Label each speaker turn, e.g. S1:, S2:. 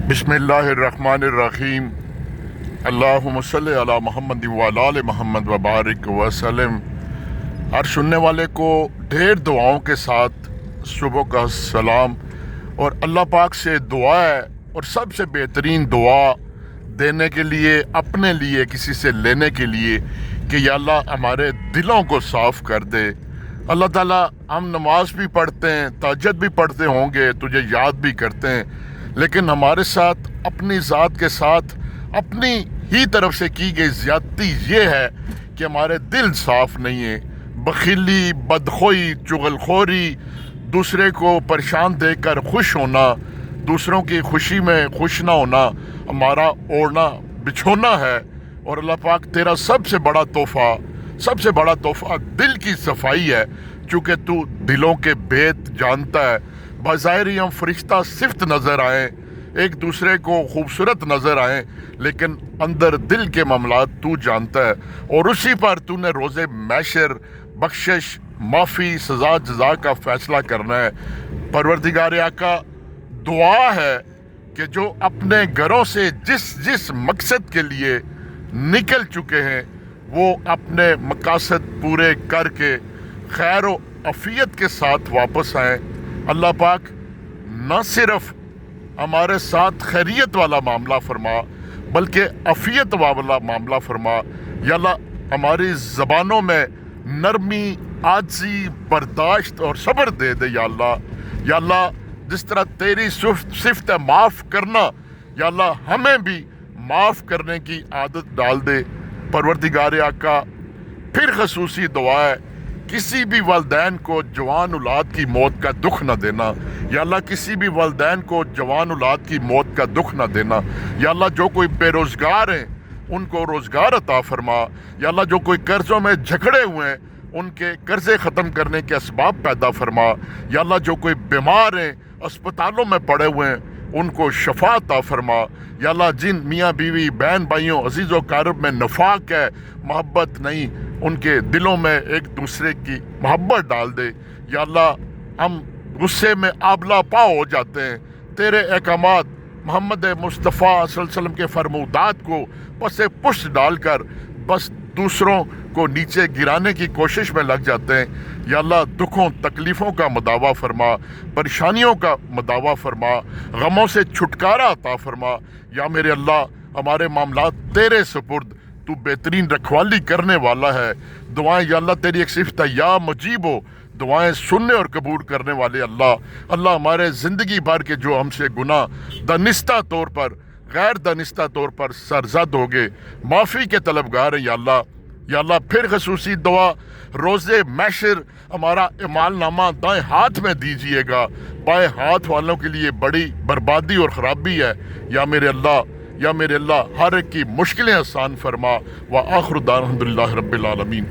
S1: बिस्मिल्लाहिर्रहमानिर्रहीम। अल्लाहुम्मा सल्लि अला मोहम्मद व अला आले मोहम्मद व बारिक वसल्लम। हर सुनने वाले को ढेर दुआओं के साथ सुबह का सलाम। और अल्लाह पाक से दुआ है, और सबसे बेहतरीन दुआ देने के लिए, अपने लिए, किसी से लेने के लिए, कि या अल्लाह हमारे दिलों को साफ़ कर दे। अल्लाह ताला, हम नमाज भी पढ़ते हैं, तहज्जुद भी पढ़ते होंगे, तुझे याद भी करते हैं, लेकिन हमारे साथ, अपनी ज़ात के साथ, अपनी ही तरफ से की गई ज़्यादती ये है कि हमारे दिल साफ़ नहीं है। बखीली, बदखोई, चुगलखोरी, दूसरे को परेशान देखकर खुश होना, दूसरों की खुशी में खुश ना होना हमारा ओढ़ना बिछोना है। और अल्लाह पाक, तेरा सबसे बड़ा तोहफ़ा दिल की सफाई है, चूँकि तू दिलों के भेद जानता है। बज़ाहिर हम फरिश्ता सिफ्त नज़र आए, एक दूसरे को खूबसूरत नज़र आए, लेकिन अंदर दिल के मामलात तू जानता है। और उसी पर तूने रोज़े मैशर, बख्शिश, माफ़ी, सज़ा जज़ा का फ़ैसला करना है। परवरदिगार आका, दुआ है कि जो अपने घरों से जिस मकसद के लिए निकल चुके हैं, वो अपने मकासद पूरे करके खैर व अफ़ियत के साथ वापस आएँ। अल्लाह पाक न सिर्फ हमारे साथ खैरियत वाला मामला फरमा, बल्कि अफ़ियत वाला मामला फरमा। या अल्लाह, हमारी ज़बानों में नरमी, आजी, बर्दाश्त और सब्र दे दे। या अल्लाह, जिस तरह तेरी सिफ्त है माफ़ करना, या अल्लाह हमें भी माफ़ करने की आदत डाल दे। परवरदिगार आका, फिर खसूसी दुआ है, किसी भी वालिदैन को जवान औलाद की मौत का दुख न देना। या अल्लाह, किसी भी वालिदैन को जवान औलाद की मौत का दुख न देना। या अल्लाह, जो कोई बेरोज़गार हैं उनको रोज़गार अता फरमा। या अल्लाह, जो कोई कर्ज़ों में जकड़े हुए हैं उनके कर्ज़े ख़त्म करने के असबाब पैदा फरमा। या अल्लाह, जो कोई बीमार हैं, अस्पतालों में पड़े हुए हैं, उनको शफा अता फरमा। या अल्लाह, जिन मियाँ बीवी, बहन भाइयों, अजीज़ व क़ारब में नफाक है, मोहब्बत नहीं, उनके दिलों में एक दूसरे की मोहब्बत डाल दे। या अल्लाह, हम गुस्से में आबला पाव हो जाते हैं, तेरे अहकामात, मोहम्मद मुस्तफ़ा सल्लल्लाहु अलैहि वसल्लम के फरमूदात को पसे पुष्ट डालकर बस दूसरों को नीचे गिराने की कोशिश में लग जाते हैं। या अल्लाह, दुखों तकलीफ़ों का मदावा फरमा, परेशानियों का मदावा फरमा, गमों से छुटकारा अता फरमा। या मेरे अल्लाह, हमारे मामलात तेरे सुपुर्द, तू बेहतरीन रखवाली करने वाला है। दुआएं या अल्लाह तेरी एक सिफ्त है, या मुजीब हो, दुआएं सुनने और कबूल करने वाले अल्लाह, हमारे ज़िंदगी भर के जो हमसे गुनाह दानिस्ता तौर पर, गैर दानिस्ता तौर पर सरज़द हो गए, माफ़ी के तलबगार हैं। या अल्लाह, फिर खसूसी दुआ, रोज़े मैशर हमारा इमालनामा दाएं हाथ में दीजिएगा। बाएं हाथ वालों के लिए बड़ी बर्बादी और ख़राबी है। या मेरे अल्लाह, हर एक की मुश्किलें आसान फरमा। व आखिर दाना अल्हम्दुलिल्लाहि रब्बिल आलमीन।